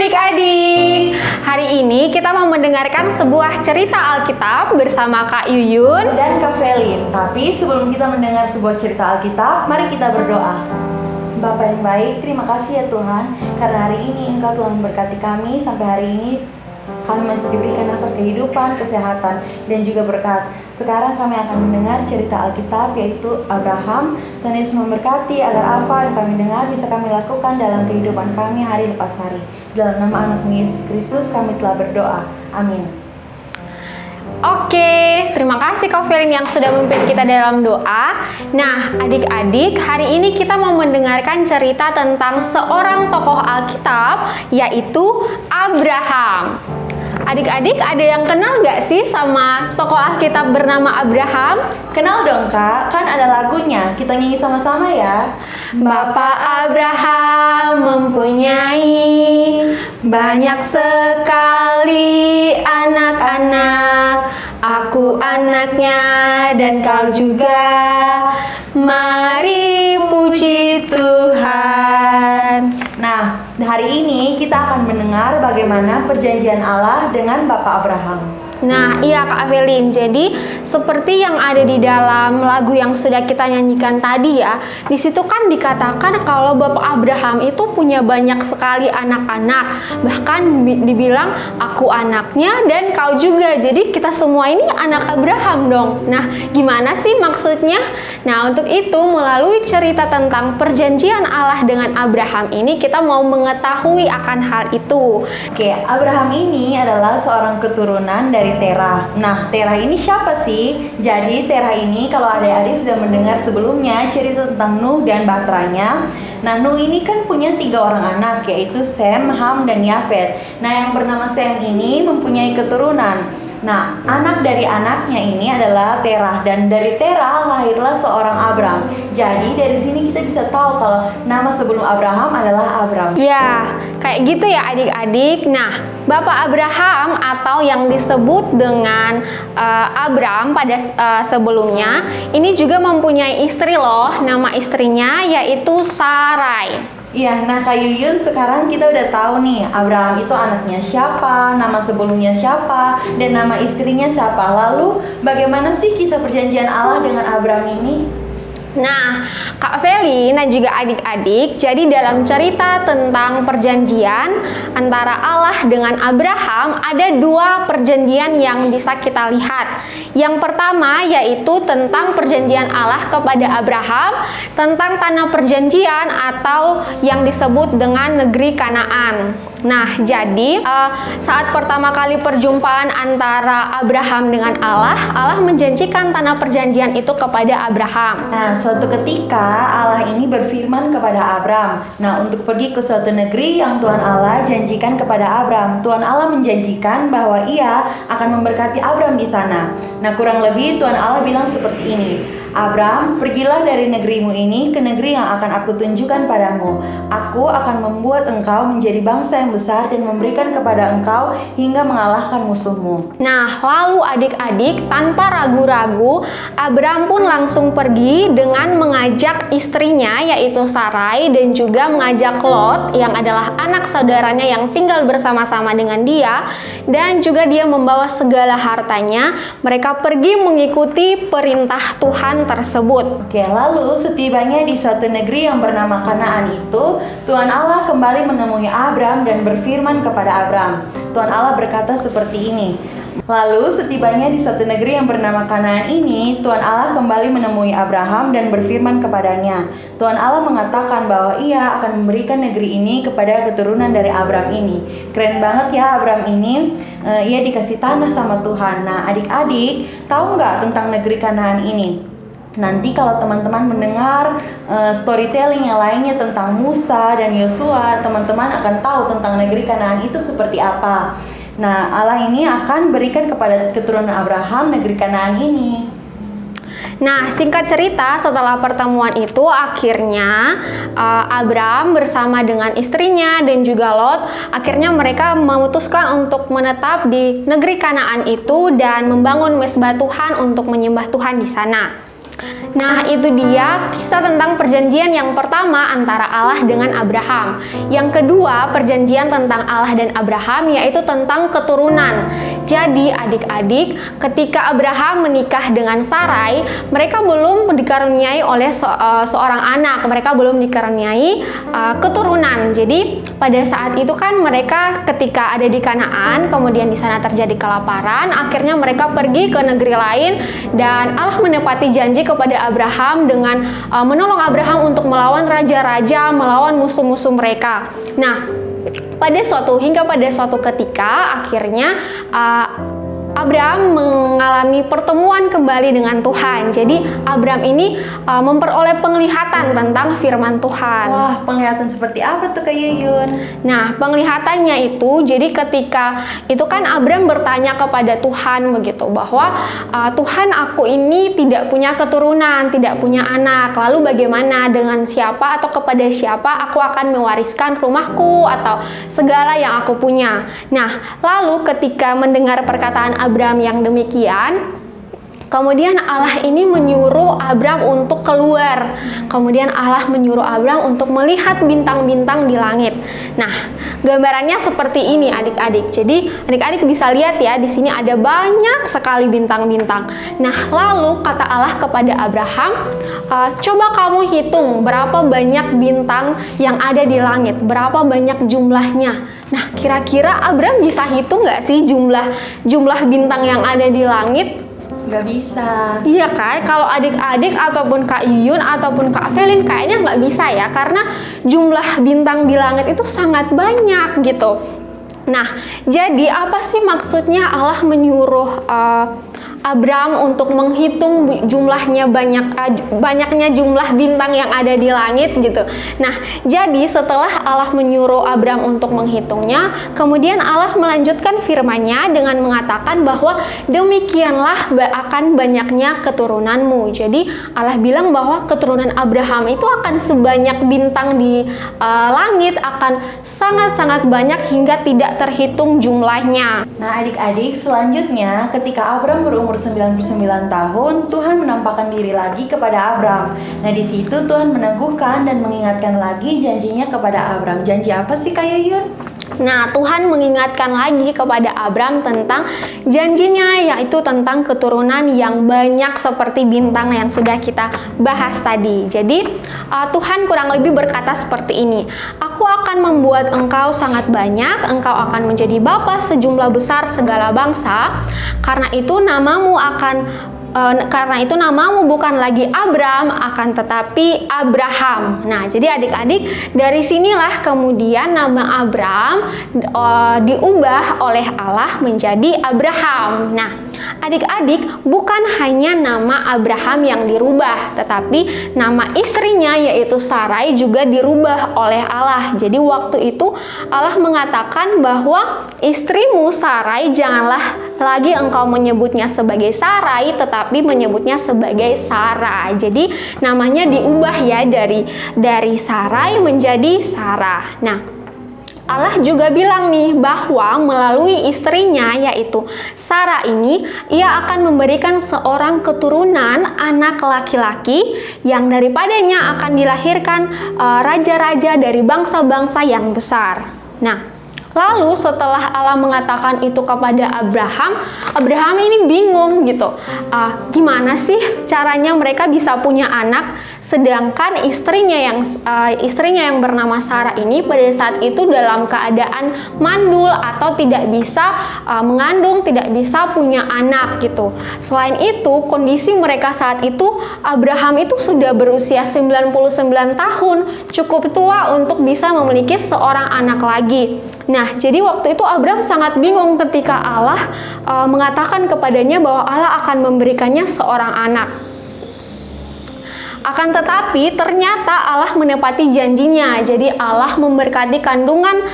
adik-adik, hari ini kita mau mendengarkan sebuah cerita Alkitab bersama Kak Yuyun dan Kak Felin. Tapi sebelum kita mendengar sebuah cerita Alkitab, mari kita berdoa. Bapa yang baik, terima kasih ya Tuhan, karena hari ini Engkau telah memberkati kami sampai hari ini. Kami masih diberikan nafas kehidupan, kesehatan, dan juga berkat. Sekarang kami akan mendengar cerita Alkitab, yaitu Abraham. Tuhan Yesus memberkati agar apa yang kami dengar bisa kami lakukan dalam kehidupan kami hari lepas hari. Dalam nama anak Yesus Kristus kami telah berdoa. Amin. Oke, terima kasih Kak Felin yang sudah memimpin kita dalam doa. Nah, adik-adik, hari ini kita mau mendengarkan cerita tentang seorang tokoh Alkitab, yaitu Abraham. Adik-adik, ada yang kenal nggak sih sama tokoh Alkitab bernama Abraham? Kenal dong Kak, kan ada lagunya. Kita nyanyi sama-sama ya. Bapak Abraham mempunyai banyak sekali anak-anak. Aku anaknya dan kau juga. Mari puji Tuhan. Nah, hari ini kita akan mendengar bagaimana perjanjian Allah dengan Bapak Abraham. Nah, iya Kak Avelin. Jadi seperti yang ada di dalam lagu yang sudah kita nyanyikan tadi ya, di situ kan dikatakan kalau Bapak Abraham itu punya banyak sekali anak-anak. Bahkan dibilang aku anaknya dan kau juga. Jadi kita semua ini anak Abraham dong. Nah, gimana sih maksudnya? Nah, untuk itu melalui cerita tentang perjanjian Allah dengan Abraham ini kita mau mengetahui akan hal itu. Oke, Abraham ini adalah seorang keturunan dari Terah. Nah, Terah ini siapa sih? Jadi Terah ini kalau adik-adik sudah mendengar sebelumnya cerita tentang Nuh dan bahteranya. Nah, Nuh ini kan punya 3 orang anak, yaitu Sem, Ham, dan Yafet. Nah, yang bernama Sem ini mempunyai keturunan. Nah, anak dari anaknya ini adalah Terah, dan dari Terah lahirlah seorang Abram. Jadi dari sini kita bisa tahu kalau nama sebelum Abraham adalah Abram. Ya, kayak gitu ya adik-adik. Nah, Bapak Abraham atau yang disebut dengan Abram pada sebelumnya, ini juga mempunyai istri loh. Nama istrinya yaitu Sarai. Iya, nah Kak Yuyun, sekarang kita udah tahu nih Abraham itu anaknya siapa, nama sebelumnya siapa, dan nama istrinya siapa. Lalu bagaimana sih kisah perjanjian Allah dengan Abraham ini? Nah, Kak Feli dan juga adik-adik, jadi dalam cerita tentang perjanjian antara Allah dengan Abraham, ada 2 perjanjian yang bisa kita lihat. Yang pertama yaitu tentang perjanjian Allah kepada Abraham tentang tanah perjanjian atau yang disebut dengan negeri Kanaan. Nah, jadi saat pertama kali perjumpaan antara Abraham dengan Allah, Allah menjanjikan tanah perjanjian itu kepada Abraham. Nah, suatu ketika Allah ini berfirman kepada Abram, nah untuk pergi ke suatu negeri yang Tuhan Allah janjikan kepada Abram. Tuhan Allah menjanjikan bahwa Ia akan memberkati Abram di sana. Nah, kurang lebih Tuhan Allah bilang seperti ini, Abram, pergilah dari negerimu ini ke negeri yang akan aku tunjukkan padamu. Aku akan membuat engkau menjadi bangsa yang besar dan memberikan kepada engkau hingga mengalahkan musuhmu. Nah, lalu adik-adik tanpa ragu-ragu, Abram pun langsung pergi dengan mengajak istrinya yaitu Sarai dan juga mengajak Lot yang adalah anak saudaranya yang tinggal bersama-sama dengan dia, dan juga dia membawa segala hartanya. Mereka pergi mengikuti perintah Tuhan tersebut. Oke, lalu setibanya di suatu negeri yang bernama Kanaan itu, Tuhan Allah kembali menemui Abram dan berfirman kepada Abram. Tuhan Allah berkata seperti ini, lalu setibanya di suatu negeri yang bernama Kanaan ini, Tuhan Allah kembali menemui Abraham dan berfirman kepadanya. Tuhan Allah mengatakan bahwa Ia akan memberikan negeri ini kepada keturunan dari Abram ini. Keren banget ya Abram ini, ia dikasih tanah sama Tuhan. Nah, adik-adik tahu nggak tentang negeri Kanaan ini? Nanti kalau teman-teman mendengar storytelling yang lainnya tentang Musa dan Yosua, teman-teman akan tahu tentang negeri Kanaan itu seperti apa. Nah, Allah ini akan berikan kepada keturunan Abraham negeri Kanaan ini. Nah, singkat cerita, setelah pertemuan itu akhirnya Abram bersama dengan istrinya dan juga Lot, akhirnya mereka memutuskan untuk menetap di negeri Kanaan itu dan membangun mesbah Tuhan untuk menyembah Tuhan di sana. Nah, itu dia kisah tentang perjanjian yang pertama antara Allah dengan Abraham. Yang kedua, perjanjian tentang Allah dan Abraham yaitu tentang keturunan. Jadi, adik-adik, ketika Abraham menikah dengan Sarai, mereka belum dikaruniai oleh seorang anak, mereka belum dikaruniai keturunan. Jadi, pada saat itu kan mereka ketika ada di Kanaan, kemudian di sana terjadi kelaparan, akhirnya mereka pergi ke negeri lain dan Allah menepati janji kepada Abraham dengan menolong Abraham untuk melawan raja-raja, melawan musuh-musuh mereka. Nah, hingga pada suatu ketika akhirnya Abraham mengalami pertemuan kembali dengan Tuhan. Jadi Abraham ini memperoleh penglihatan tentang firman Tuhan. Wah, penglihatan seperti apa tuh Kak Yuyun? Nah, penglihatannya itu, jadi ketika itu kan Abraham bertanya kepada Tuhan begitu, bahwa Tuhan, aku ini tidak punya keturunan, tidak punya anak. Lalu bagaimana, dengan siapa atau kepada siapa aku akan mewariskan rumahku atau segala yang aku punya. Nah, lalu ketika mendengar perkataan Abraham yang demikian, kemudian Allah ini menyuruh Abraham untuk keluar. Kemudian Allah menyuruh Abraham untuk melihat bintang-bintang di langit. Nah, gambarannya seperti ini adik-adik. Jadi adik-adik bisa lihat ya, di sini ada banyak sekali bintang-bintang. Nah, lalu kata Allah kepada Abraham, coba kamu hitung berapa banyak bintang yang ada di langit, berapa banyak jumlahnya. Nah, kira-kira Abraham bisa hitung nggak sih jumlah bintang yang ada di langit? Nggak bisa. Iya kan, kalau adik-adik ataupun Kak Yuyun ataupun Kak Velin kayaknya nggak bisa ya, karena jumlah bintang di langit itu sangat banyak gitu. Nah, jadi apa sih maksudnya Allah menyuruh Abraham untuk menghitung banyaknya jumlah bintang yang ada di langit gitu. Nah, jadi setelah Allah menyuruh Abraham untuk menghitungnya, kemudian Allah melanjutkan firman-Nya dengan mengatakan bahwa demikianlah akan banyaknya keturunanmu. Jadi Allah bilang bahwa keturunan Abraham itu akan sebanyak bintang di langit, akan sangat-sangat banyak hingga tidak terhitung jumlahnya. Nah, adik-adik, selanjutnya ketika Abraham berumur 99 tahun, Tuhan menampakkan diri lagi kepada Abraham. Nah, di situ Tuhan meneguhkan dan mengingatkan lagi janjinya kepada Abraham. Janji apa sih Kak Yuyun? Nah, Tuhan mengingatkan lagi kepada Abraham tentang janjinya, yaitu tentang keturunan yang banyak seperti bintang yang sudah kita bahas tadi. Jadi, Tuhan kurang lebih berkata seperti ini, aku akan membuat engkau sangat banyak, engkau akan menjadi bapa sejumlah besar segala bangsa, karena itu namamu bukan lagi Abram, akan tetapi Abraham. Nah, jadi adik-adik, dari sinilah kemudian nama Abram diubah oleh Allah menjadi Abraham. Nah, adik-adik, bukan hanya nama Abraham yang dirubah, tetapi nama istrinya yaitu Sarai juga dirubah oleh Allah. Jadi waktu itu Allah mengatakan bahwa istrimu Sarai janganlah lagi engkau menyebutnya sebagai Sarai, tetapi menyebutnya sebagai Sarah. Jadi namanya diubah ya, dari Sarai menjadi Sarah. Nah, Allah juga bilang nih bahwa melalui istrinya yaitu Sarah ini, ia akan memberikan seorang keturunan anak laki-laki yang daripadanya akan dilahirkan raja-raja dari bangsa-bangsa yang besar. Nah, lalu setelah Allah mengatakan itu kepada Abraham ini bingung gitu. Gimana sih caranya mereka bisa punya anak, sedangkan istrinya yang bernama Sarah ini pada saat itu dalam keadaan mandul atau tidak bisa mengandung, tidak bisa punya anak gitu. Selain itu, kondisi mereka saat itu, Abraham itu sudah berusia 99 tahun, cukup tua untuk bisa memiliki seorang anak lagi. Nah, jadi waktu itu Abraham sangat bingung ketika Allah mengatakan kepadanya bahwa Allah akan memberikannya seorang anak. Akan tetapi ternyata Allah menepati janjinya. Jadi Allah memberkati kandungan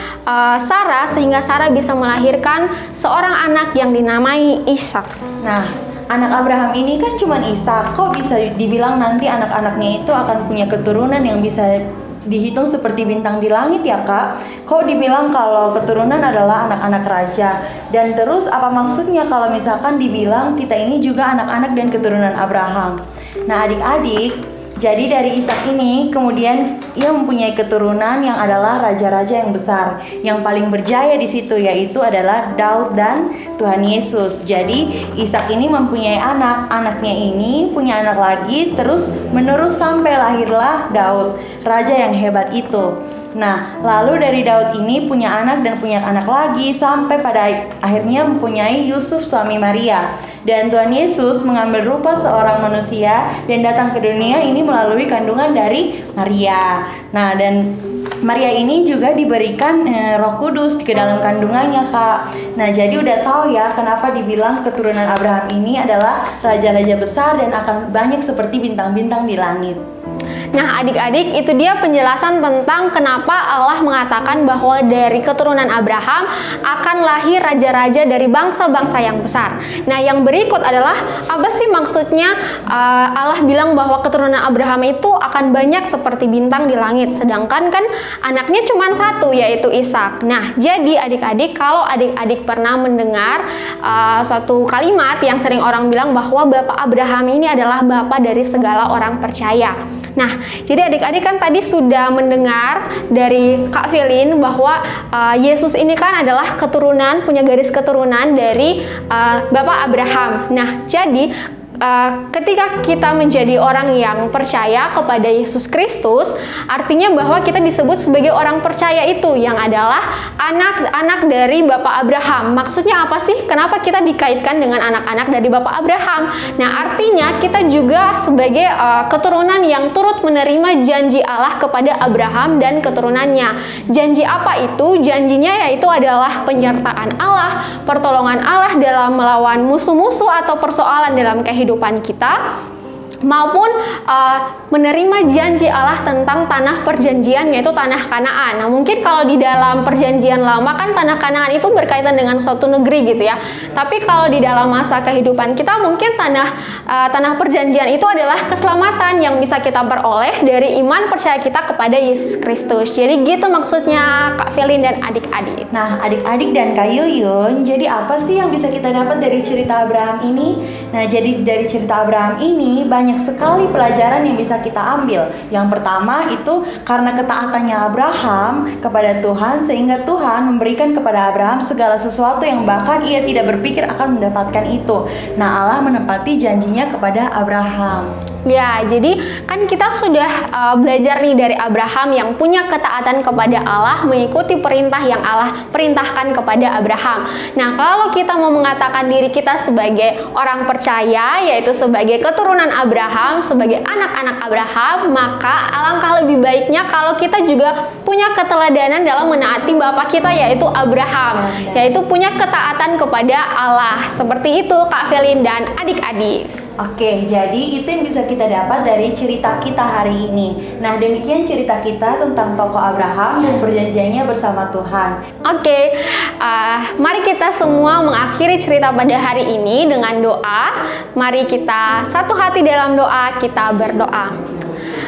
Sarah sehingga Sarah bisa melahirkan seorang anak yang dinamai Ishak. Nah, anak Abraham ini kan cuma Ishak. Kok bisa dibilang nanti anak-anaknya itu akan punya keturunan yang bisa dihitung seperti bintang di langit ya Kak. Kok dibilang kalau keturunan adalah anak-anak raja? Dan terus apa maksudnya kalau misalkan dibilang kita ini juga anak-anak dan keturunan Abraham? Nah adik-adik, jadi dari Ishak ini kemudian ia mempunyai keturunan yang adalah raja-raja yang besar. Yang paling berjaya di situ yaitu adalah Daud dan Tuhan Yesus. Jadi Ishak ini mempunyai anak, anaknya ini punya anak lagi, terus menerus sampai lahirlah Daud, raja yang hebat itu. Nah, lalu dari Daud ini punya anak dan punya anak lagi sampai pada akhirnya mempunyai Yusuf suami Maria. Dan Tuhan Yesus mengambil rupa seorang manusia dan datang ke dunia ini melalui kandungan dari Maria. Nah, dan Maria ini juga diberikan Roh Kudus ke dalam kandungannya, Kak. Nah, jadi udah tahu ya kenapa dibilang keturunan Abraham ini adalah raja-raja besar dan akan banyak seperti bintang-bintang di langit. Nah, adik-adik, itu dia penjelasan tentang kenapa Allah mengatakan bahwa dari keturunan Abraham akan lahir raja-raja dari bangsa-bangsa yang besar. Nah, yang berikut adalah apa sih maksudnya Allah bilang bahwa keturunan Abraham itu akan banyak seperti bintang di langit, sedangkan kan anaknya cuma satu, yaitu Ishak. Nah, jadi adik-adik, kalau adik-adik pernah mendengar suatu kalimat yang sering orang bilang bahwa Bapak Abraham ini adalah Bapak dari segala orang percaya. Nah, jadi adik-adik kan tadi sudah mendengar dari Kak Velin bahwa Yesus ini kan adalah keturunan, punya garis keturunan dari Bapak Abraham. Nah, jadi ketika kita menjadi orang yang percaya kepada Yesus Kristus, artinya bahwa kita disebut sebagai orang percaya itu yang adalah anak-anak dari Bapak Abraham. Maksudnya apa sih? Kenapa kita dikaitkan dengan anak-anak dari Bapak Abraham? Nah, artinya kita juga sebagai keturunan yang turut menerima janji Allah kepada Abraham dan keturunannya. Janji apa itu? Janjinya yaitu adalah penyertaan Allah, pertolongan Allah dalam melawan musuh-musuh atau persoalan dalam kehidupan kita, maupun menerima janji Allah tentang tanah perjanjian, yaitu tanah Kanaan. Nah, mungkin kalau di dalam perjanjian lama kan tanah Kanaan itu berkaitan dengan suatu negeri gitu ya. Tapi kalau di dalam masa kehidupan kita, mungkin tanah perjanjian itu adalah keselamatan yang bisa kita peroleh dari iman percaya kita kepada Yesus Kristus. Jadi gitu maksudnya Kak Velin dan adik-adik. Nah, adik-adik dan Kak Yuyun, jadi apa sih yang bisa kita dapat dari cerita Abraham ini? Nah, jadi dari cerita Abraham ini banyak sekali pelajaran yang bisa kita ambil. Yang pertama itu karena ketaatannya Abraham kepada Tuhan, sehingga Tuhan memberikan kepada Abraham segala sesuatu yang bahkan ia tidak berpikir akan mendapatkan itu. Nah, Allah menepati janjinya kepada Abraham. Ya, jadi kan kita sudah belajar nih dari Abraham yang punya ketaatan kepada Allah, mengikuti perintah yang Allah perintahkan kepada Abraham. Nah, kalau kita mau mengatakan diri kita sebagai orang percaya, yaitu sebagai keturunan Abraham, sebagai anak-anak Abraham, maka alangkah lebih baiknya kalau kita juga punya keteladanan dalam menaati Bapa kita, yaitu Abraham, yaitu punya ketaatan kepada Allah. Seperti itu Kak Velin dan adik-adik. Oke, jadi itu yang bisa kita dapat dari cerita kita hari ini. Nah, demikian cerita kita tentang tokoh Abraham dan perjanjiannya bersama Tuhan. Oke, mari kita semua mengakhiri cerita pada hari ini dengan doa. Mari kita satu hati dalam doa, kita berdoa.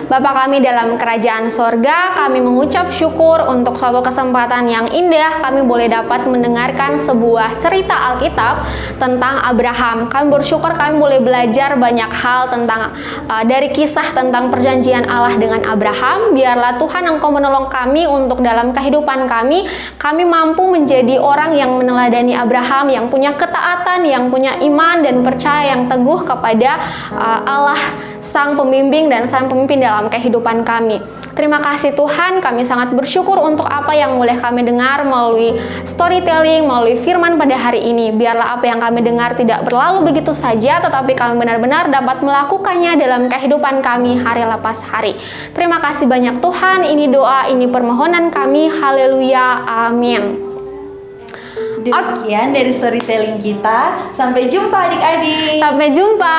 Bapa kami dalam kerajaan sorga, kami mengucap syukur untuk suatu kesempatan yang indah kami boleh dapat mendengarkan sebuah cerita Alkitab tentang Abraham. Kami bersyukur kami boleh belajar banyak hal tentang dari kisah tentang perjanjian Allah dengan Abraham. Biarlah Tuhan Engkau menolong kami untuk dalam kehidupan kami mampu menjadi orang yang meneladani Abraham, yang punya ketaatan, yang punya iman dan percaya yang teguh kepada Allah Sang Pembimbing dan Sang Pemimpin dalam kehidupan kami. Terima kasih Tuhan, kami sangat bersyukur untuk apa yang boleh kami dengar melalui storytelling, melalui firman pada hari ini. Biarlah apa yang kami dengar tidak berlalu begitu saja, tetapi kami benar-benar dapat melakukannya dalam kehidupan kami hari lepas hari. Terima kasih banyak Tuhan, ini doa, ini permohonan kami. Haleluya, amin. Demikian dari storytelling kita. Sampai jumpa adik-adik. Sampai jumpa.